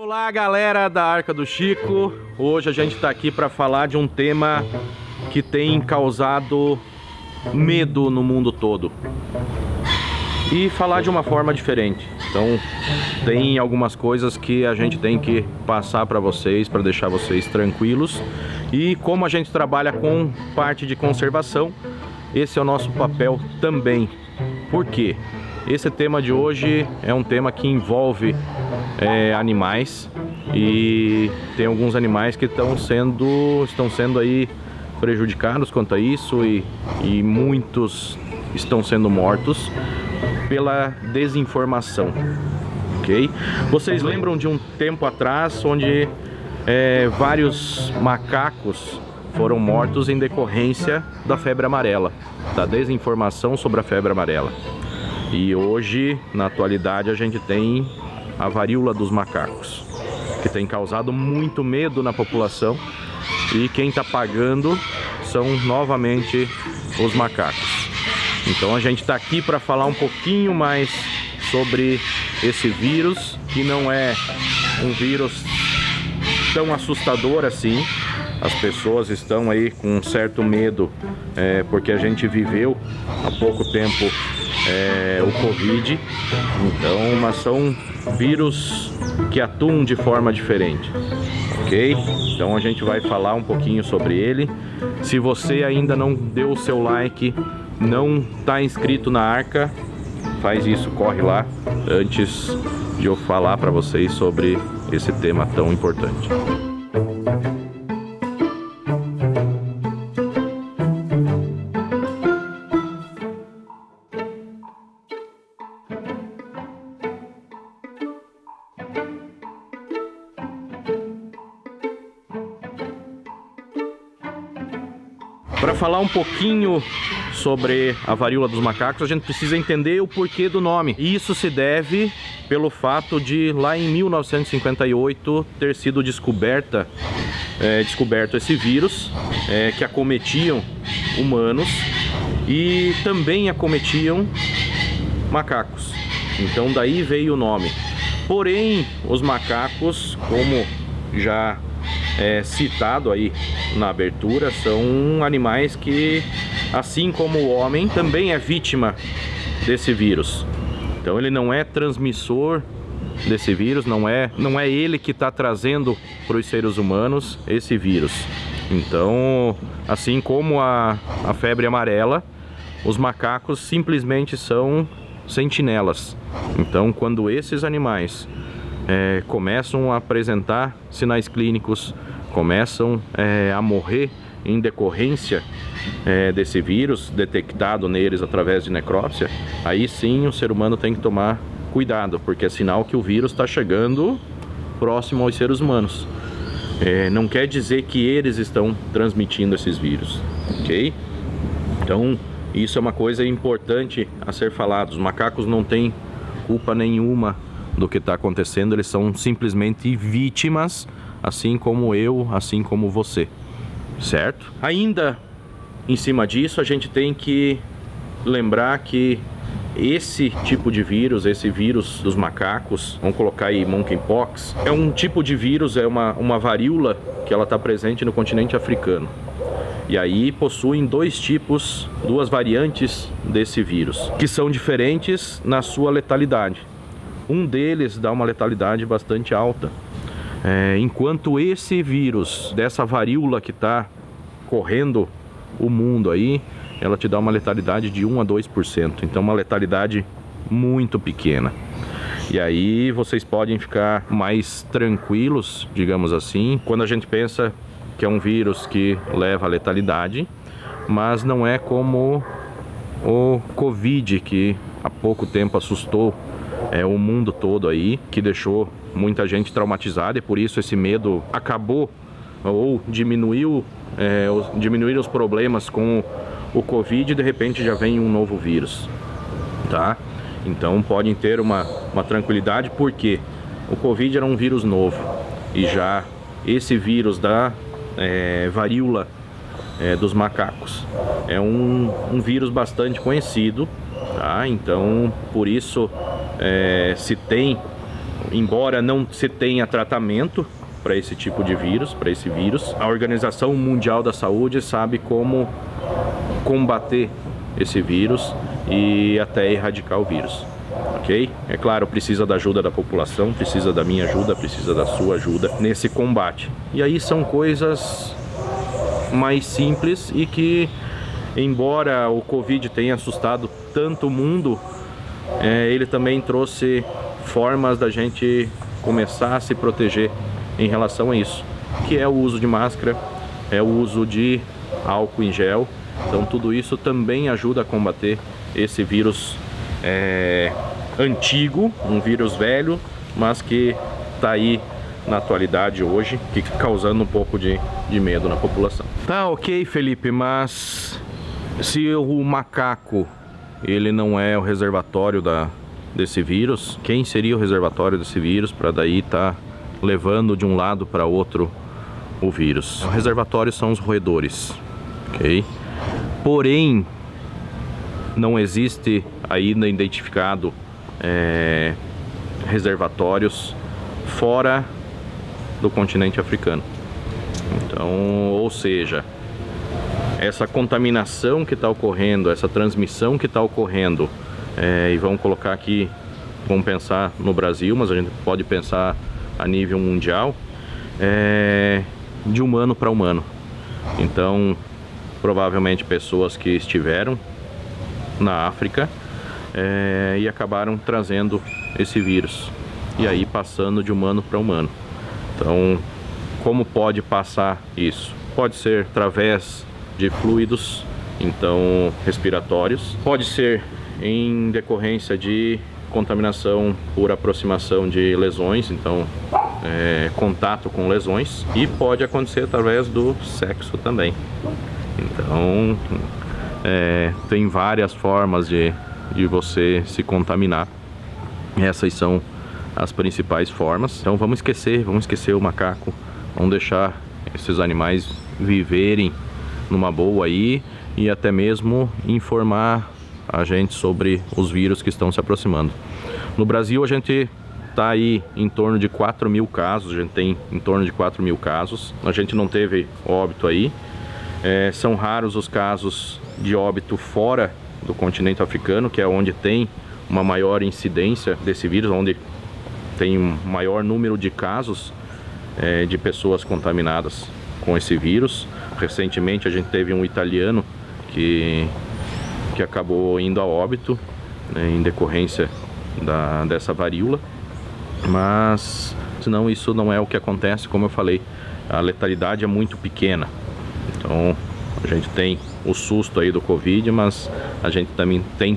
Olá, galera da Arca do Chico. Hoje a gente está aqui para falar de um tema que tem causado medo no mundo todo e falar de uma forma diferente. Então tem algumas coisas que a gente tem que passar para vocês, para deixar vocês tranquilos. E como a gente trabalha com parte de conservação, esse é o nosso papel também. Por quê? Esse tema de hoje é um tema que envolve animais, e tem alguns animais que estão sendo aí prejudicados quanto a isso, e muitos estão sendo mortos pela desinformação, ok? Vocês lembram de um tempo atrás onde vários macacos foram mortos em decorrência da febre amarela, da desinformação sobre a febre amarela. E hoje, na atualidade, a gente tem a varíola dos macacos, que tem causado muito medo na população, e quem está pagando são novamente os macacos. Então a gente está aqui para falar um pouquinho mais sobre esse vírus, que não é um vírus tão assustador assim. As pessoas estão aí com um certo medo, porque a gente viveu há pouco tempo o Covid, então, mas são vírus que atuam de forma diferente, ok? Então a gente vai falar um pouquinho sobre ele. Se você ainda não deu o seu like, não está inscrito na Arca, faz isso, corre lá, antes de eu falar para vocês sobre esse tema tão importante. Para falar um pouquinho sobre a varíola dos macacos, a gente precisa entender o porquê do nome. E isso se deve pelo fato de, lá em 1958, ter sido descoberto esse vírus, que acometiam humanos e também acometiam macacos. Então daí veio o nome. Porém, os macacos, como já citado aí na abertura, são animais que, assim como o homem, também é vítima desse vírus. Então ele não é transmissor desse vírus, não é ele que está trazendo para os seres humanos esse vírus. Então, assim como a febre amarela, os macacos simplesmente são sentinelas. Então, quando esses animais começam a apresentar sinais clínicos, começam a morrer em decorrência desse vírus detectado neles através de necrópsia, aí sim o ser humano tem que tomar cuidado, porque é sinal que o vírus está chegando próximo aos seres humanos. Não quer dizer que eles estão transmitindo esses vírus, ok? Então isso é uma coisa importante a ser falado. Os macacos não têm culpa nenhuma do que está acontecendo, eles são simplesmente vítimas, assim como eu, assim como você, certo? Ainda em cima disso, a gente tem que lembrar que esse tipo de vírus, esse vírus dos macacos, vamos colocar aí monkeypox, é um tipo de vírus, é uma varíola que ela está presente no continente africano. E aí possuem duas variantes desse vírus, que são diferentes na sua letalidade. Um deles dá uma letalidade bastante alta, enquanto esse vírus, dessa varíola que está correndo o mundo aí, ela te dá uma letalidade de 1 a 2%, então uma letalidade muito pequena. E aí vocês podem ficar mais tranquilos, digamos assim, quando a gente pensa que é um vírus que leva a letalidade, mas não é como o Covid, que há pouco tempo assustou o mundo todo aí, que deixou muita gente traumatizada, e por isso esse medo acabou, ou diminuíram os problemas com o Covid, e de repente já vem um novo vírus, tá? Então podem ter uma tranquilidade, porque o Covid era um vírus novo, e já esse vírus da varíola dos macacos é um vírus bastante conhecido, tá? Então por isso se tem embora não se tenha tratamento para esse tipo de vírus, para esse vírus, a Organização Mundial da Saúde sabe como combater esse vírus e até erradicar o vírus, ok? É claro, precisa da ajuda da população, precisa da minha ajuda, precisa da sua ajuda nesse combate. E aí são coisas mais simples e que, embora o Covid tenha assustado tanto o mundo, ele também trouxe formas da gente começar a se proteger em relação a isso, que é o uso de máscara, é o uso de álcool em gel. Então tudo isso também ajuda a combater esse vírus antigo, um vírus velho, mas que está aí na atualidade hoje, que causando um pouco de medo na população. Tá ok, Felipe, mas se o macaco ele não é o reservatório desse vírus, quem seria o reservatório desse vírus para daí tá levando de um lado para outro o vírus? O reservatório são os roedores, ok? Porém, não existe ainda identificado reservatórios fora do continente africano. Então, ou seja, essa contaminação que está ocorrendo, essa transmissão que está ocorrendo, e vamos colocar aqui, vamos pensar no Brasil, mas a gente pode pensar a nível mundial, de humano para humano. Então, provavelmente pessoas que estiveram na África e acabaram trazendo esse vírus, e aí passando de humano para humano. Então, como pode passar isso? Pode ser através de fluidos, então respiratórios, pode ser em decorrência de contaminação por aproximação de lesões, então contato com lesões, e pode acontecer através do sexo também. Então tem várias formas de você se contaminar. Essas são as principais formas. Então vamos esquecer o macaco, vamos deixar esses animais viverem numa boa aí, e até mesmo informar a gente sobre os vírus que estão se aproximando. No Brasil a gente está aí em torno de 4.000 casos, a gente tem em torno de 4.000 casos, a gente não teve óbito aí. São raros os casos de óbito fora do continente africano, que é onde tem uma maior incidência desse vírus, onde tem um maior número de casos de pessoas contaminadas com esse vírus. Recentemente a gente teve um italiano que acabou indo a óbito, em decorrência dessa varíola, mas senão isso não é o que acontece. Como eu falei, a letalidade é muito pequena. Então a gente tem o susto aí do Covid, mas a gente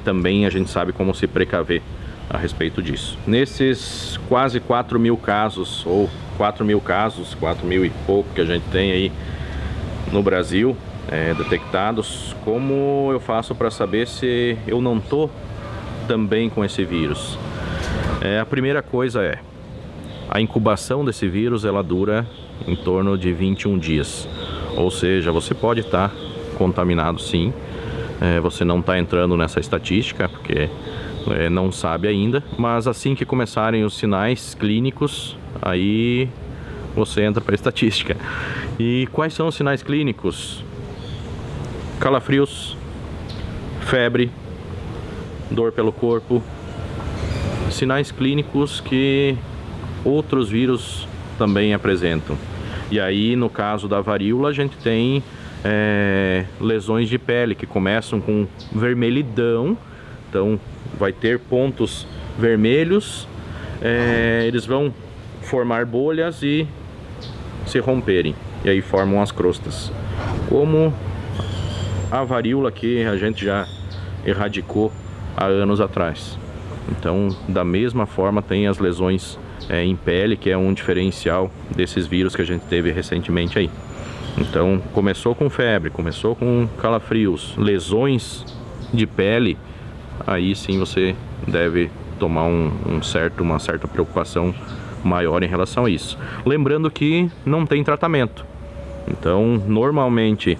também a gente sabe como se precaver a respeito disso. Nesses quase 4.000 casos, ou 4.000 casos, 4.000 e pouco que a gente tem aí no Brasil detectados, como eu faço para saber se eu não tô também com esse vírus? A primeira coisa é a incubação desse vírus. Ela dura em torno de 21 dias, ou seja, você pode estar contaminado sim, você não está entrando nessa estatística porque não sabe ainda, mas assim que começarem os sinais clínicos, aí você entra para a estatística. E quais são os sinais clínicos? Calafrios, febre, dor pelo corpo, sinais clínicos que outros vírus também apresentam. E aí, no caso da varíola, a gente tem lesões de pele que começam com vermelhidão. Então vai ter pontos vermelhos, eles vão formar bolhas e se romperem, e aí formam as crostas, como a varíola que a gente já erradicou há anos atrás. Então, da mesma forma, tem as lesões em pele, que é um diferencial desses vírus que a gente teve recentemente aí. Então, começou com febre, começou com calafrios, lesões de pele, aí sim você deve tomar uma certa preocupação maior em relação a isso. Lembrando que não tem tratamento. Então, normalmente,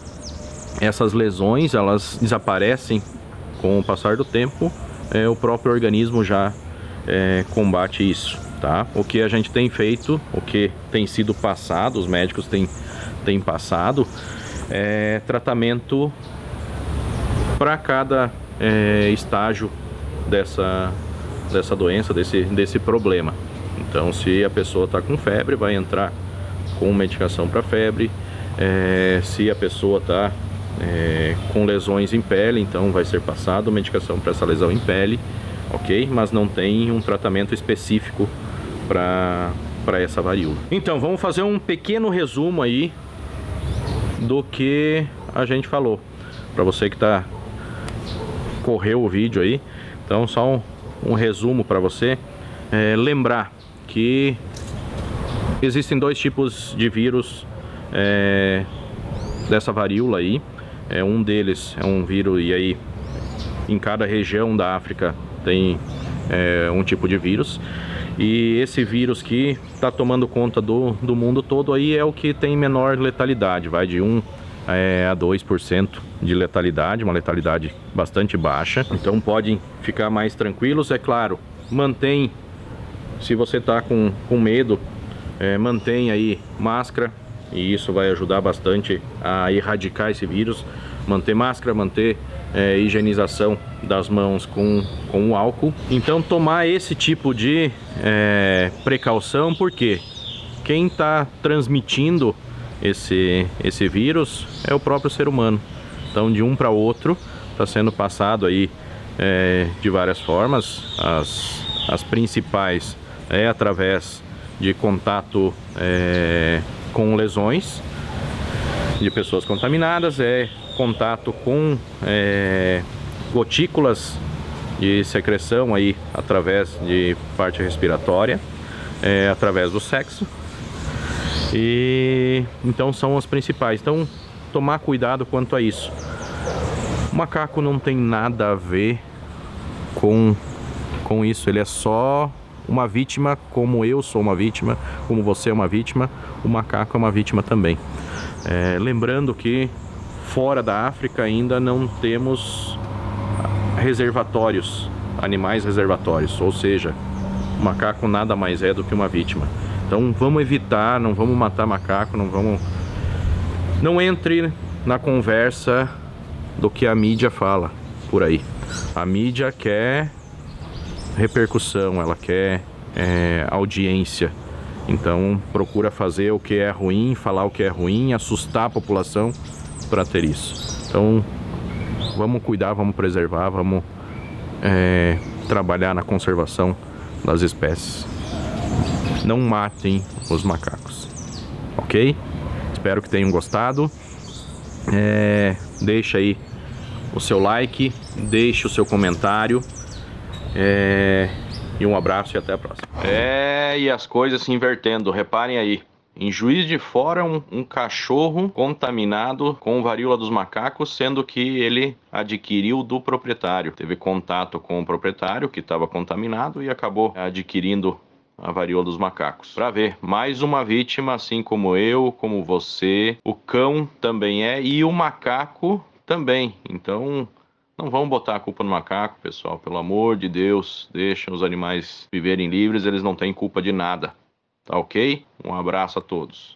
essas lesões, elas desaparecem com o passar do tempo, o próprio organismo já combate isso. tá? O que a gente tem feito, o que tem sido passado, os médicos têm passado, é tratamento para cada estágio dessa doença, desse problema. Então, se a pessoa está com febre, vai entrar com medicação para febre. Se a pessoa está com lesões em pele, então vai ser passado medicação para essa lesão em pele, ok? Mas não tem um tratamento específico para essa varíola. Então, vamos fazer um pequeno resumo aí do que a gente falou. Para você que correu o vídeo aí, então só um resumo para você. Lembrar que existem dois tipos de vírus dessa varíola aí. Um deles é um vírus, e aí em cada região da África tem um tipo de vírus. E esse vírus que está tomando conta do mundo todo aí é o que tem menor letalidade, vai de 1 a 2% de letalidade, uma letalidade bastante baixa. Então podem ficar mais tranquilos, é claro. Mantém, se você está com medo, mantém aí máscara, e isso vai ajudar bastante a erradicar esse vírus. Manter máscara, manter higienização das mãos com o álcool. Então tomar esse tipo de precaução, porque quem está transmitindo esse vírus é o próprio ser humano. Então de um para outro está sendo passado aí de várias formas. As principais através de contato com lesões de pessoas contaminadas, contato com gotículas de secreção aí através de parte respiratória, através do sexo. E então são as principais. Então tomar cuidado quanto a isso. O macaco não tem nada a ver com isso, ele é só uma vítima, como eu sou uma vítima, como você é uma vítima, o macaco é uma vítima também. Lembrando que fora da África ainda não temos reservatórios, animais reservatórios, ou seja, o macaco nada mais é do que uma vítima. Então vamos evitar, não vamos matar macaco, não entre na conversa do que a mídia fala por aí. A mídia quer repercussão, ela quer audiência. Então procura fazer o que é ruim, falar o que é ruim, assustar a população para ter isso. Então vamos cuidar, vamos preservar, vamos trabalhar na conservação das espécies. Não matem os macacos, ok? Espero que tenham gostado. Deixa aí o seu like, deixe o seu comentário. E um abraço e até a próxima. E as coisas se invertendo, reparem aí. Em Juiz de Fora, um cachorro contaminado com varíola dos macacos, sendo que ele adquiriu do proprietário. Teve contato com o proprietário que estava contaminado e acabou adquirindo a varíola dos macacos. Para ver, mais uma vítima, assim como eu, como você. O cão também e o macaco também. Então não vamos botar a culpa no macaco, pessoal. Pelo amor de Deus, deixem os animais viverem livres, eles não têm culpa de nada. Tá ok? Um abraço a todos.